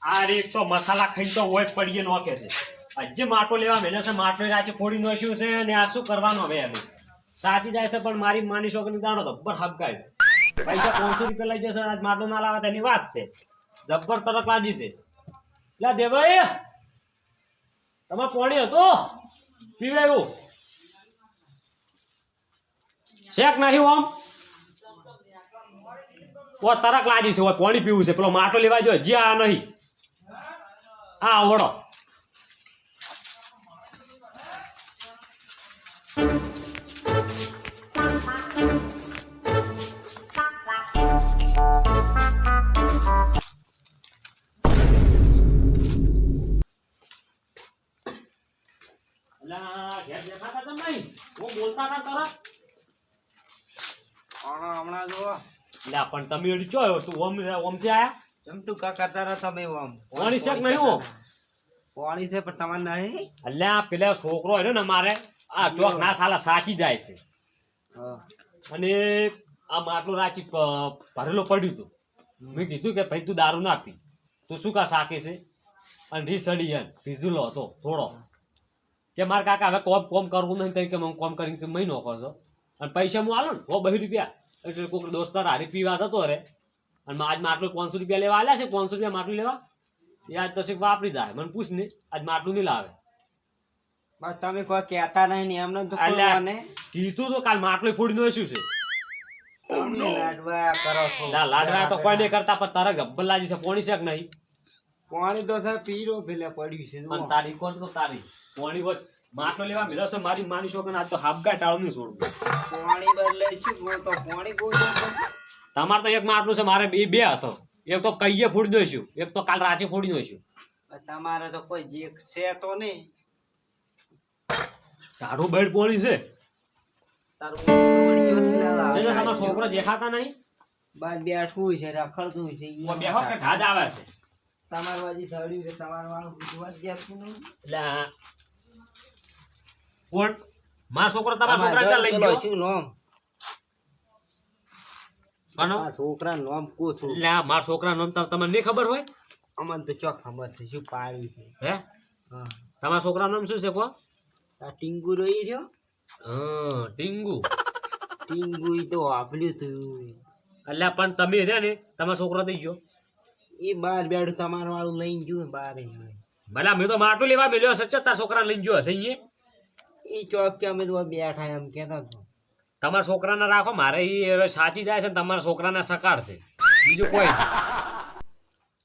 આ એક તો મસાલા ખાઈ તો હોય પડીએ નોખે છે હજી માટો લેવા મેલ્યો છે માટો આજે ફોડી નોખ્યું છે ને આ શું કરવાનું હવે અમે સાચી જાય છે પણ મારી માની છોકરી દાણો જબ્બર હબકાય પૈસા 500 રૂપિયા લઈ જશે આજ માટો ના લાવે તેની વાત છે જબ્બર તરક લાજી છે લા દેભાઈ તમારે પાણી હતું પીવે એવું શેક નહીં ઓમ ઓ તરક લાજી છે ઓય પાણી પીવું છે પેલો માટો લેવા જો હજી આ નહીં હા ઓળો હમણાં જો પણ તમે એડી ચો તું ઓમ ઓમથી આયા જમતું કા કરતા રહો તમે ઓમ પાણી શેક નહીં હો પાણી છે પણ તમારે નહીં અલ્યા પેલા છોકરો હોય ને મારે આ ચોક ના સાલા સાચી જાય છે અને આ માટલું રાચી ભરેલો પડ્યું હતું મેં કીધું કે ભાઈ તું દારૂ ના પી તું શું કા સાકે છે અને રી સડી યાર પીધું લો હતો થોડો કે મારા કાકા હવે કોમ કરવું નહીં કઈ કે હું કોમ કરીને મહી નોખો છો અને પૈસા હું આલો ને 2 રૂપિયા એટલે કોઈક દોસ્તાર હારી પીવા થતો રે અને આજ માટલું 500 રૂપિયા લેવા આલ્યા છે 500 રૂપિયા માટલું લેવા એ આજ તો વાપરી જાય મને પૂછ ને આજ માટલું નહીં લાવે બસ તમે કોઈ કહેતા નહીં ને એમને તો કીધું તો કાલ માટલું ફોડી નો શું છે લાડવા કરો છો લાડવા તો કોઈ નહીં કરતા પણ તારા ગબ્બર લાજી છે પાણી શેક નહીં પાણી તો સાહેબ પીરો પેલે પડ્યું છે પણ તારી કોણ તો તારી પાણી વધ માટલો લેવા મેળો છે મારી માની છોકરાને આજ તો હાફગા ટાળું નહીં છોડું પાણી બદલે છું તો પાણી ગોજો તમારે તો એક માટલું છે મારે બે હતો એક તો કઈએ ફોડી દઈશું એક તો કાલ રાતે ફોડી દઈશું તમારે તો કોઈ જે છે તો નહીં તારું બેડ પાણી છે તારું પાણી ચોથી લાવા તમારા છોકરો દેખાતા નહીં બાર બેઠું છે રખડતું છે બેહો કે ઢાજ આવે છે તમાર વાજી સડ્યું છે તમાર વાળું જોવા દેતું નહીં એટલે કોણ મારા છોકરો તમારા છોકરા ક્યાં લઈ ગયો શું નામ કનો આ છોકરા નામ કો છું એટલે મારા છોકરા નામ તમને નહીં ખબર હોય અમને તો ચોક ખબર છે શું પાડ્યું છે હે હા તમારા છોકરા નામ શું છે કો આ ટીંગુ રહી રહ્યો હા ટીંગુ ટીંગુ તો આપલ્યું તું એટલે પણ તમે રે ને તમારો છોકરો થઈ ગયો એ બાર બેઠું તમારું વાળું લઈને ગયું બાર ભલે મેં તો માટલું લેવા મેલ્યો સચ્ચો તારા છોકરા લઈને ગયો હશે એ ચોક કે અમે તો બેઠા એમ કેતા તમારા છોકરાને રાખો મારે એ હવે સાચી જાય છે ને તમારા છોકરાને સકાળશે બીજું કોઈ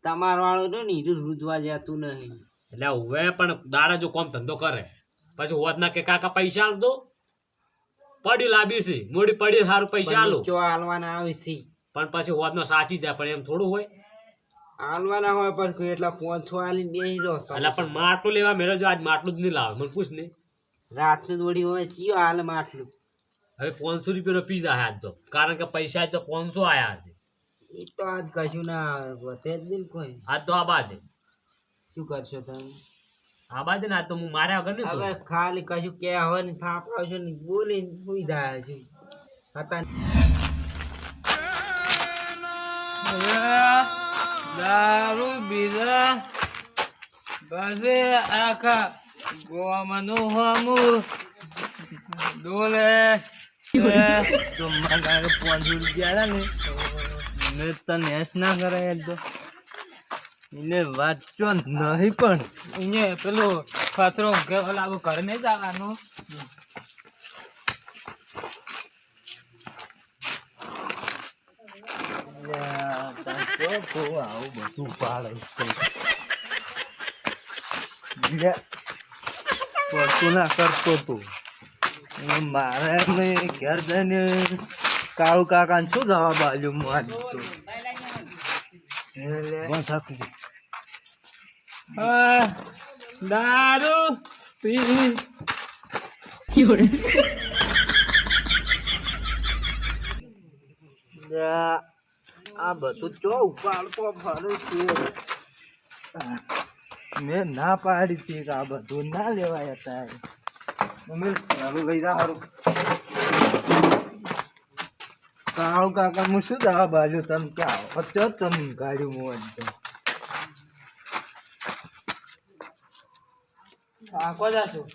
તમાર વાળું તો નહીં રૂજવા જતું નહીં એટલે હવે પણ દાડા જો કોમ ધંધો કરે પછી હોત ના કે કાકા પૈસા આલ દો પડી લાવી છે મોડી પડી સારું પૈસા આલો ચો હાલવાના આવે છે પણ પછી હોત નો સાચી જાય પણ એમ થોડું હોય હાલવાના હોય પછી એટલા 500 આલીને બેસી જાવ એટલે પણ માટલું લેવા મેળો જો આજ માટલું જ નહીં લાવે મને પૂછ ને રાતનું દોડી હોય ચિયો હાલ માટલું હવે 500 રૂપિયાનો પીઝા આજ તો કારણ કે પૈસા આજ તો 500 આયા છે એ તો આજ કશું ના વધે જ નહીં કોઈ આજ તો આ બાજે શું કરશો તમે આ બાજે ને આજ તો હું માર્યા વગર નહીં હવે ખાલી કશું કે હોય ને થાપડો ને બોલીને સુઈ જાય છે હતા દારૂ બીજા બસે આખા ગોવામાં નો હમું ડોલે તો મારે 500 રૂપિયા ને મેં તને હેસ ના કરાય તો એને વાંચો નહીં પણ એને પેલો કચરો કે ઓલા ઘર નહીં જવાનું આવું બધું પાડે પડતું ના કરતો તું મારે ઘેર જઈને કાળુ કાકા શું જવાબ આલ્યો દારૂ પી આ બધું ચો ઉપાડતો ફરું છું મેં ના પાડી હતી કે આ બધું ના લેવાય હતા અમે સારું લઈ જા સારું કાળુ કાકા હું શું દવા બાજુ તમે ક્યાં તમે ગાડી મોન આખો જાતું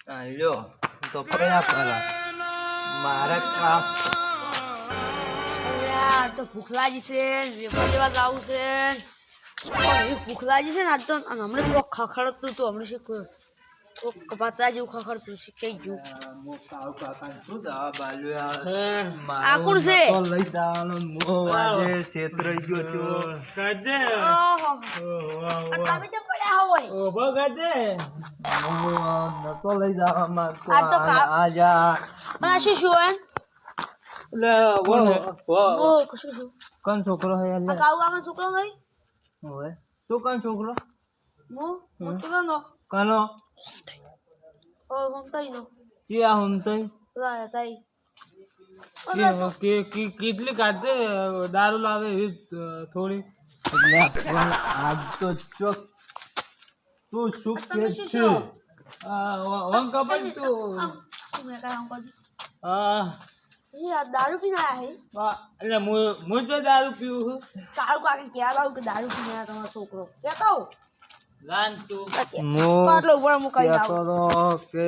લ્યો તો કયા પેલા મારે કામ અલ્યા, તો ભૂખ લાગી છે વેપાર લેવા જાવું છે પણ એવી ભૂખ લાગી છે ને આજ તો અને હમણાં કોક ખખડતું હતું હમણાં શું કોક કપાતા જેવું ખખડતું શીખાઈ ગયું કાળુ કાકા શું જવાબ આલ્યો આ કોણ છે? તો લઈ જવાનો મો આજે છેતરાઈ ગયો છું કાજે ઓહો આ તમે કેમ પડ્યા હોય ઓભો કાજે નતો લઈ જવા માંગતો આ તો આજા અને આ શું શું એમ લે વો ઓ કશું શું કોણ છોકરો હે આ લે કાઉ આગળ છોકરો નહીં ઓય તું કોણ છોકરો મોટો નો કાનો ઓ હમતાઈ નો ચિયા હુંતઈ લાયા તાઈ કેટલી કાઢે દારૂ લાવે એવી થોડી એટલે પણ આજ તો ચોક તું શું કે તમે શું છે છો? વંક કપાઈ તું મેં કામ કરી આ એ આ દારૂ પીને આયા હે એટલે હું તો દારૂ પીવું છું કાળુ કાકા કહેવા લાવું કે દારૂ પીને આયા તમારો છોકરો કહેતા હો લાન તું પાટલો ઉપર મુકાઈ જાવ કહેતો તો કે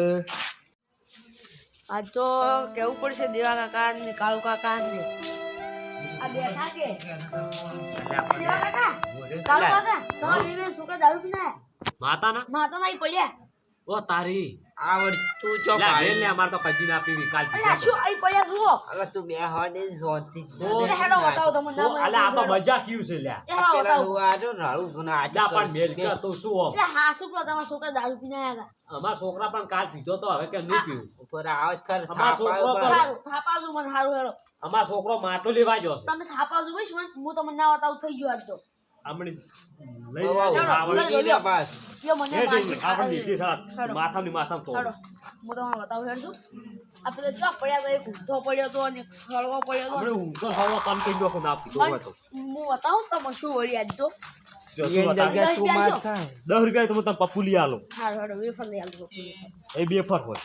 આજ તો કેવું પડશે દેવા કાકા ને કાળુ કાકા ને આ બેઠા કે દેવા કાકા કાળુ કાકા તમારી બે છોકરા દારૂ પીને આયા માતાના માતા નહીં પડ્યા ઓ તારી આવડ તું ચો લે વેલ ને અમાર તો કજી ના પીવી કાલ અલ્યા શું આઈ પડ્યા જુઓ હવે તું બે હાડે જોતી એ હેડો બતાવો તમને ના મને અલે આ તો મજા ક્યું છે લ્યા એ હેડો બતાવો આજો રાળું ગુના જા પણ મેલ કે તું શું હો એટલે હા શું કહો તમારા છોકરા દારૂ પીને આયા અમાર છોકરા પણ કાલ પીધો તો હવે કેમ નહીં પીવું ઉપર આવત કર અમાર છોકરો હતા તો સારું થાપાવજો મને સારું હેડો અમાર છોકરો માટો લેવા ગયો છે તમે થાપાવજો બસ હું તમને ના બતાવું થઈ ગયો આજ તો હમણી લઈ હેડો, આવડે લઈ લો, પાસ લ્યો મને એ મારી ઠીક આપણે દીધી સાત હેડો. માથાની માથામાં તો હેડો હું તમને બતાવું હેડશું આ પેલો જો પડ્યા તો એક ઊંધો પડ્યો તો અને ખળવો પડ્યો તો આપણે ઊંઘો હવા કામ કરી દો ના પીધો હોય તો હું બતાવું તમને શું વળી આજ તો જો શું બતાવે? દસ રૂપિયા છો 10 રૂપિયા તો હું તને પપ્પુ લઈ આલો હારું હેડો વેફર લઈ આવજો એ બે ફર હોય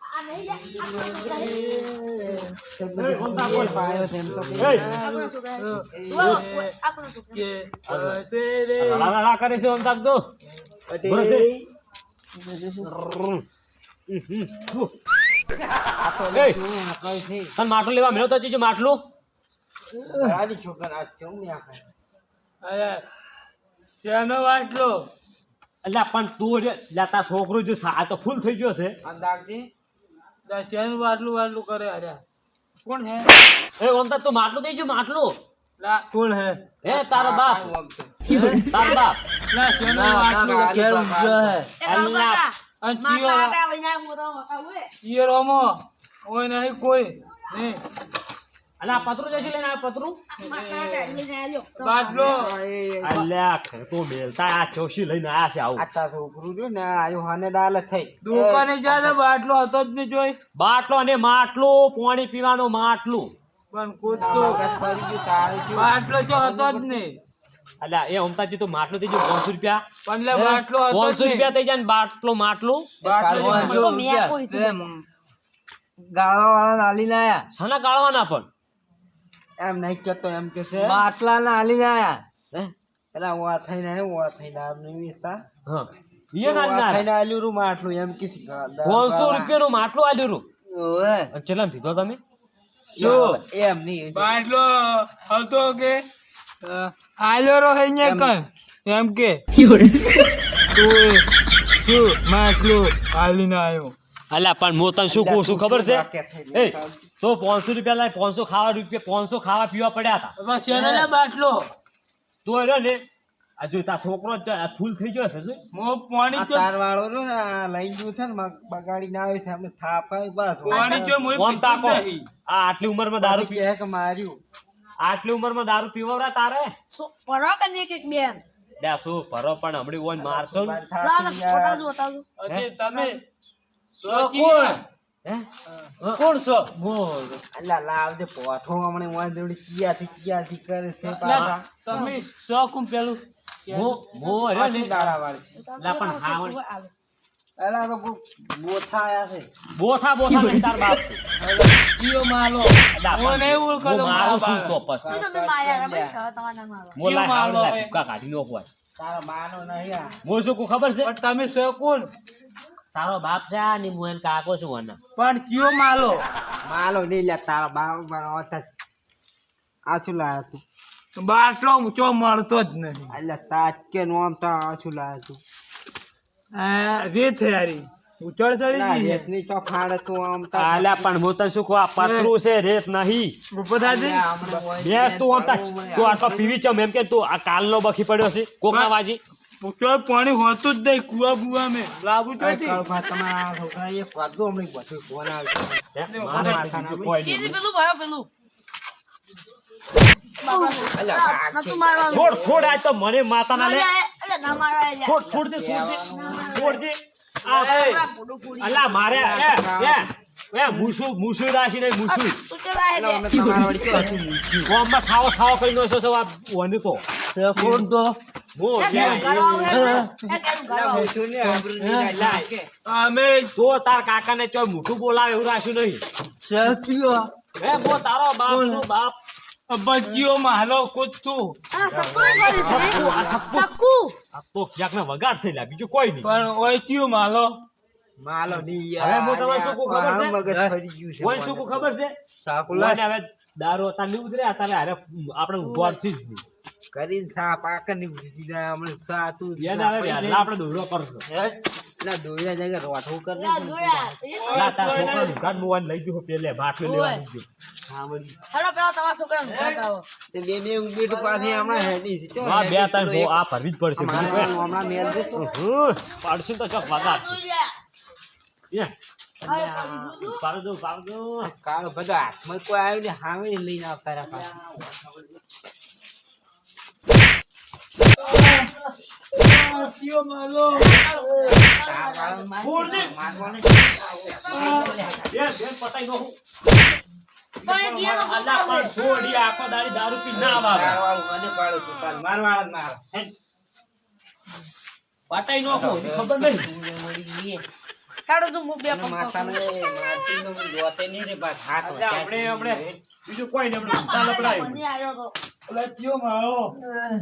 આ નહીં લે એ કોણતા બોલ પાયો તેમ તો એ આપણા છોકરા જુઓ, આપણા છોકરા લા કરે છે ઓમ તાક દો બરો દે એ તને માટલું લેવા મેળો તો ચીજો માટલું આની છોકરા આ ચમ અરે શેનો વાટલો એટલે પણ તું લેતા છોકરો જો આ તો ફૂલ થઈ ગયો છે અંદાજી શેનું વાટલું કરે અરે કોણ હે એ ઓમ તાક તું માટલું દેજો માટલું લા કોણ હે એ તારો બાપ તારો બાપ લા શેનું ના વાટલું કાકા કેમ જો હે એ કાળુ કાકા અને માટલા કાકા લઈને આવ્યા, હું તમને બતાવું હે ચિયરોમો ઓય નહીં કોઈ નહીં અલે આ પતરું જશે લઈને આ પતરું માટલા કાકા લઈને આવ્યો બાટલો અલ્યા તો બેલતા આ ચોસી લઈને આયા છે આવું આતા છોકરું જો ને આયો હાને ડાલ થઈ દુકાને જા બાટલો હતો જ નહીં જોઈ બાટલો અને માટલું પાણી પીવાનું માટલું પણ કૂદતો બાટલો જો હતો જ નહીં અલ્યા એ ઓમતાજી તો માટલું થઈ ગયું 500 રૂપિયા પણ લે બાટલો હતો 500 જ નહીં રૂપિયા થઈ જાય ને બાટલો માટલું બાટલો તો મેં કોઈ છે ગાળવા વાળા નાલી ના આયા શાના ગાળવાના પણ એમ નહીં કેતો એમ કે છે બાટલા ના આલી ના આયા હે પેલા વા થઈને વા થઈને આમ નહીં વિસ્તા હા ઈ ના વા થઈને ના આલ્યું રૂ માટલું એમ કે 500 રૂપિયાનું માટલું આલ્યું રૂ ઓએ અને ચેલા પીધો તમે શું એમ નહીં બાટલો હતો કે આલ્યો રો હે ને કર એમ કે તું માટલો આલીને આવ્યો અલ્યા પણ હું તને શું કહું છું ખબર છે એ તો 500 રૂપિયા લાય 500 ખાવા પીવા પડ્યા હતા બસ શેનો લે બાટલો તો એ રહ્યો ને આ જો તાર છોકરો જ ફૂલ થઈ ગયો છે જો મો પાણી આ જો તાર વાળો રહ્યો ને આ લઈ ગયું છે ને બગાડી ના આવે છે આપણે થાપાય બસ પાણી જો મોય ઓમ તાકો આ આટલી ઉંમરમાં દારૂ પછી કહે કે માર્યું આટલી ઉંમરમાં દારૂ પીવરા તારે શું પડો કે નહીં એક બેન લે શું ભરો પણ હમણાં ઓન મારશો ને લા લા બતાવજો બતાવજો અજય તમે કોણ હે કોણ છો બોલ અલ્લા લાવ દે પોઠો હમણે વાં જોડી કિયાથી કરે છે પાછા તમે શોખું પેલું મો રહ્યો ને દાડા વાળ છે લા પણ હા હાલો. એલા તો કોઈ બોથા આયા છે બોથા નહીં તાર બાપ છે કયો માલો અલા, હું નહીં ઓળખતો હું મારું છું તો પછી શું તમે માર્યા ભાઈ સર તમારા નામ આવો મોલા માલો હાવડા હે? ભૂકા કાઢી નો હોય તારા બાનો નહીં આ હું શું કહું ખબર છે પણ તમે છો કોણ તારો બાપ છે આ ને હું એને કાકો છું આના પણ કયો માલો માલો નહીં લે તારા બાનો બાનો આ શું લાયા તું બાટલો ઊંચો મળતો જ નહીં એટલે તાચકે નો આમ તો આ શું લાયા તું આ રેત છે યારી ઉચળ ચડી ના, ગઈ રેતની તો ફાડે તું આમ તો આલ્યા પણ હું તને શું કહું આ પતરું છે રેત નહીં ઉપર થાજે બેસ તું આમ તા તું આટલો પીવી ચમ એમ કે તું આ કાલનો બખી પડ્યો છે કોકના વાજી ઉચળ પાણી હોતું જ નહીં કુવા બુવા મેં લાવું કઈ ચોથી કળભા તમારા છોકરા એ વાગો હમણાં બધું ફોન આવશે મારે બીજું કોઈ નહીં. કીધી પેલું ભયો પેલું અલ્યા, નતું મારવાનું છોડ છોડ આજ તો મને માતાના લે અલ્યા ના મારવા અલ્યા. છોડ છોડ દે છોડ દે આ આપણા ફોટો પૂરી અલા મારે મુસુ રાશી નહીં મુસુ તું કેવા હે અમે બે? તમારા વળી કેવા છું મૂકી. ગામમાં છાવો છાવો કરી નો છો આ વની તો કોણ તો મો એ કેવું કરવા આવે? એ કેવું કરવા આવે? શું ને આબરૂ નહીં લાય. કે અમે તો તાર કાકાને ચોય મોઢું બોલાવે એવું રાખ્યું નહીં સત્યો હે મો તારો બાપ શું બાપ બચ્ચીઓ માલો કૂદતું આ સક્કુ કરી છે સક્કુ, આ સક્કુ. સક્કુ આ તો ક્યાંક વગાડ છે લ્યા, બીજું કોઈ નહીં પણ ઓય કયો માલો માલો નહીં હવે હું તમને શું કહું ખબર છે? મગજ ફરી ગયું છે કોઈ શું કહું ખબર છે સાકુલા મને હવે દારૂ હતા નહીં ઉતરે અત્યારે હારે આપણે દોડશી જ નહીં કરીને સા પાકર ની ઉઠી જાય હમણાં સા તું એને હવે વહેલા આપણે દોડો કરશો ના દોયા જગ્યા રોઠું કર લા જોયા ના તાર છોકરાનું ઘાટ મોવાને લઈ ગયો પેલે બાટલો લેવા ઓય. લઈ ગયો હા વળી. હેડો પેલા તમારા છોકરાને ભગાવો. તે બે બે બેટ પાછી હમણાં હેડી છે આ બે ત્રણ બહુ આ ભરવી જ પડશે બીજું કોઈ. હમણાં મેલ દેતો પાડશે તો ચોક વગાડશે જોઈ લે. યા. હવે પડી ગયું? પાડો પાડો કાળો બધા હાથમાં કોઈ આવ્યું ને હામે લઈને આવતા રહ્યા પાછા. કયો માલો ફોડ દે. મારવાનું બેન બેન પતાઈ નો હું પણ એ દિયાનો અલ્લા છોકરો પણ છે. છોડી આખો દાડી દારૂ પી ના આવે મારવાળું મને પાડો તું તાર મારવાળા માર પટાઈ નો ખબર નહીં હેડો તું બે પગ માતાને મારતી નો જોતે નહીં રે બસ હાથ આપણે આપણે બીજું કોઈ નહીં આપણે ઉતાર લપડાયું મને આવ્યો તો. કયો માલો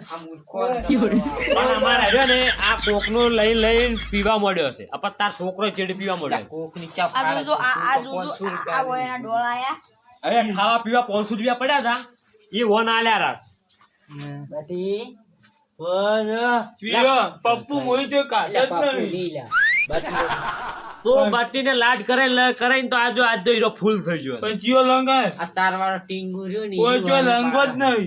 આ મૂર્ખો પણ અમારે રહ્યો ને આ કોકનો લઈને પીવા મળ્યો છે આ પણ તાર છોકરો ચેડી પીવા મળ્યો કોક ની ચા આ જોજો આ જોજો આ વયના ડોળા આયા. અરે ખાવા પીવા 500 રૂપિયા પડ્યા હતા એ વન આલ્યા રાસ બટી પીવો પપ્પુ મોઈ તો કાઢે જ નહીં તો બટ્ટીને લાડ કરાઈને તો આજો આજ તો હીરો ફૂલ થઈ ગયો પણ કયો લંગાય આ તાર વાળો ટીંગુ રહ્યો ને કોઈ જો લંગો જ નહીં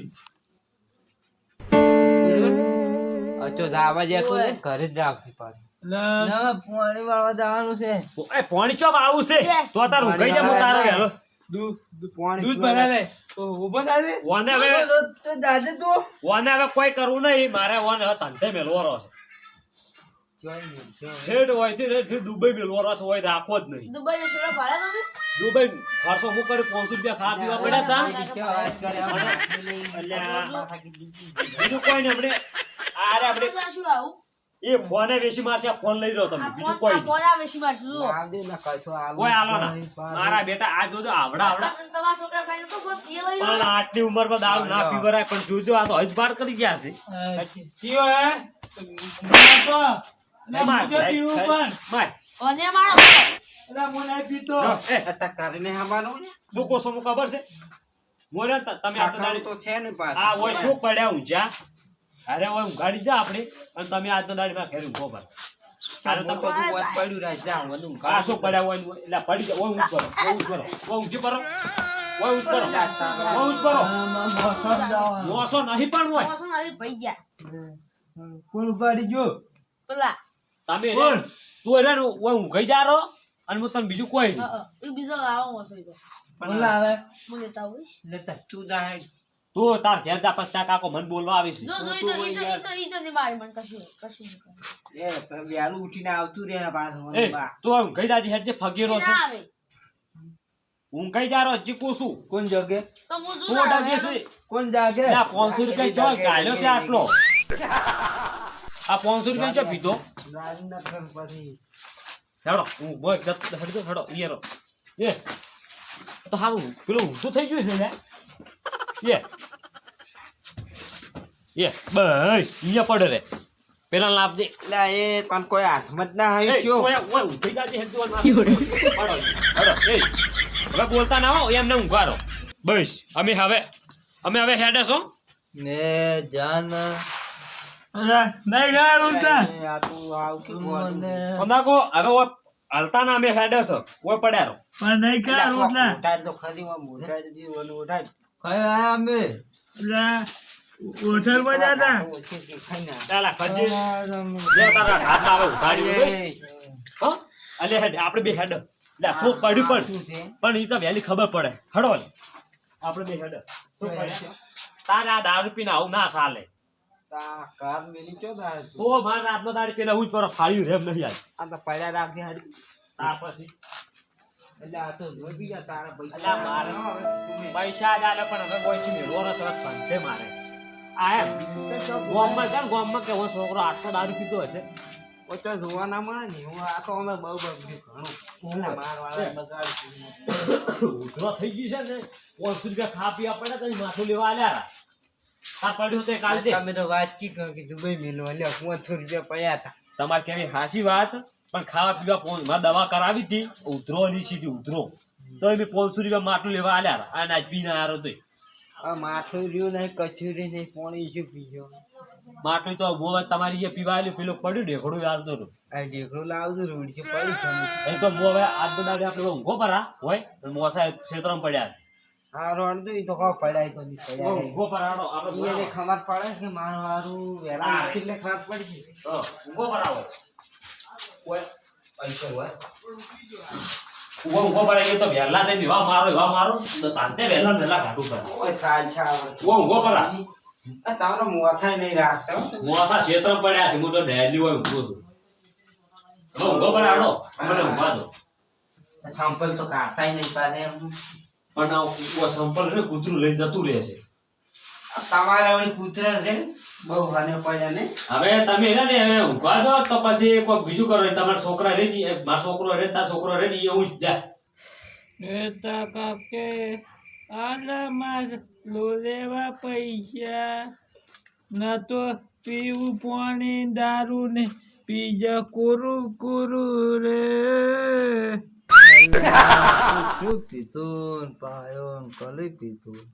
અચો દાવા જે તું ને ઘરે જ રાખી પાડી ના પાણી વાળવા જવાનું છે એ પોણી ચોક આવું છે તો તાર ઉગાઈ જા હું તારો હેલો દૂધ બના લે તો ઉભો થાજે વને હવે તો દાદે તો વને હવે કોઈ કરવું નહીં મારે વન હવે ધંધે મેલવાનો છે ઠેઠ હોય છે ને ઠેઠ દુબઈ મેલવાનો છે હોય રાખવો જ નહીં દુબઈ ને છોકરા ભાડા તમે? દુબઈ ખર્ચો હું કરી 500 રૂપિયા ખાવા પીવા પડ્યા હતા બીજું કોઈ નહીં આપણે આરે આપણે આ શું આવું? એ ફોને વેચી મારશે આ ફોન લઈ લો તમે આ બીજું ફોન કોઈ આ નહીં ફોન આ વેચી મારશું જુઓ. કોઈ આલો ના મારા બેટા આ જોજો આવડા આવડા તમારા છોકરા ખાઈને તો બસ એ લઈ લો. પણ આટલી ઉંમરમાં દારૂ ના પીવરાય પણ જોજો આ તો હજ બાર કરી ગયા છે કયો હે બાપા ના માર, મુજે પીવું પણ માર. અને મારો ભાઈ. એલા મને પીતો જો, એ, કરીને હવાનું ને શું કહો છો મને ખબર છે મોરે તમે આટલો દાડી તો છે ને પાછું આ હોય શું પડ્યા ઊંઝા અરે હોય ઊંઘાડી જા આપણે અને તમે આજનો દાડી માં ઘરે ઊંઘો પર અરે તો તમે તું વાત પડ્યું રાખ જા વધુ આ શું પડ્યા હોય ને એટલે પડી જાય હોય ઊંઘ કરો હોય ઊંઘ કરો હોય ઊંઘી કરો હોય ઊંઘ કરો હોય ઊંઘ કરો મોસો નહીં પણ હોય મોસમ આવી ભાઈ ગયા. કોણ ઉપાડી જો પેલા તમે રે તું રે હોય ઊંઘી જા રહો અને હું તને બીજું કોઈ નહીં એ બીજો લાવો મોસમ તો કોણ લાવે હું લેતા આવીશ. લેતા તું જા તું તાર ઘેર જા પછી તાર કાકો મને બોલવા આવે છે જો જો ઈ તો નહીં મારી મને કશું નહીં કરે. એ તો વહેલું ઉઠીને આવતું રહે પાછું એ તું ઊંઘી જાજી હેડ જે ફગીરો એ છે ના આવે ઊંઘી જા રહો હજી પૂછું કોણ જગે તો હું તું જુદા ડાગે છે કોણ જાગે આ 500 રૂપિયા ચો કાઢ્યો તે આટલો આ 500 રૂપિયા ચો પીધો ગાડી ના કર પછી હેડો હું બોય હેડો હેડો ઈયરો એ તો હારું પેલું ઊંધું થઈ ગયું છે લે એ બસ અહીંયા પડે રે પેલા લાભજે એટલે એ તને કોઈ હાથમાં જ ના એ આવ્યું કયો ઓય ઓય ઊંધી જાજે હેડો હેડો એ હવે બોલતા ના હો એમને ઊંઘાડો બસ અમે હવે હેડે છો ને જાન અરે નહીં ગયા ઉલટા આ તું આવ કે મને અંદાકો હવે ઓય હાલતા ના અમે હેડે છો ઓય પડ્યા રહો પણ નહીં ગયા ઉલટા ઉઠાડ તો ખરી માં ઉઠાડ દી ઓનું ઉઠાડ કઈ આયા અમે હોટલ માં જતા ઓછી કે ખાઈ ના ચાલા ખજી જે તારા હાથમાં આવે ઉઘાડ્યું બસ હો અલે હેડ આપણે બે હેડ લે શું પડ્યું પણ ઈ તો વહેલી ખબર પડે હડો ને આપણે બે હેડ શું પડ્યું તારે આ દારૂ પીને આવું ના ચાલે તા કાર મેલી ચો દા તો માર રાતનો દાડી પેલા હું જ પર ફાળ્યું રેમ નહીં આજ આ તો પડ્યા રાખજે હાડી તાર પછી એટલે આ તો જોઈ બીજા તારા અલા મારે પૈસા જ આલે પણ હવે કોઈ મેળવો રસ રસ ફંતે મારે આ એમ ગોમમાં છે ને ગોમમાં કેવો છોકરો આટલો દારૂ પીતો હશે ઓ તો જોવા ના મળે ને હું આ તો અમે બહુ ઘણું ઓલા માર વાળા બગાડ ઉધરો થઈ ગઈ છે ને 500 રૂપિયા ખા પીવા પડે તો માથું લેવા આલ્યા તાર પડ્યું તે કાલ દે તમે તો વાતચીત કરો કે દુબઈ મેલવા લ્યો 500 રૂપિયા પડ્યા હતા તમારે કેવી હાસી વાત પણ ખાવા પીવા માં દવા કરાવી હતી ઉધરો ની સીધી ઉધરો તો એ 500 રૂપિયા માટલું લેવા આલ્યા અને આજ પીને આરો તો આ માથું રહ્યું નહીં કચુરી નહીં પાણી શું પીજો માટલું તો બોવા તમારી એ પીવા આલ્યું પેલો પડ્યું ઢેકડું આવતો હતો આ ઢેકડું લાવજો રૂડથી પડી છે એ તો મો હવે આજ તો દાડે આપણે ઊંઘો પરા હોય અને મોસા ક્ષેત્રમાં પડ્યા આ રોડ તો ઈ તો કો પડાય તો ની છે પડ્યા ઊંઘો પરાડો આપણે એને ખબર પડે કે મારું હારું વેલા એટલે ખબર પડી છે ઊંઘો પરાવો ઓય પૈસા હોય ઊંઘો પરા એ તો વહેલા દે એવા મારો તો તાંતે વહેલા ઘાટું કરે ઓય સાલ છા ઊંઘો પરા આ તારો મોથાય નહીં રાખતો મોસા ક્ષેત્રમાં પડ્યા છે મોટો ડેલી હોય ઊંઘો છું ઊંઘો પરાડો મને ઊંઘવા દો સંપલ તો કાઢતાય નહીં પાછે એમ પણ આ સંપલ રે કૂતરું લઈને જતું રહેશે તમારા વળી કૂતરા રે બહુ હાને પડ્યા ને હવે તમે એને ને હવે ઊંઘવા દો તો પછી કોઈ બીજું કરો તમારા છોકરા રે ને મારો છોકરો રે તારો છોકરો રે ને એવું જ જાય બેટા કાકે આલા માર લો લેવા પૈસા ના તો પીવું પાણી દારૂ ને પીજા કુરુ રે શું પીતું પાયો કલી પીતું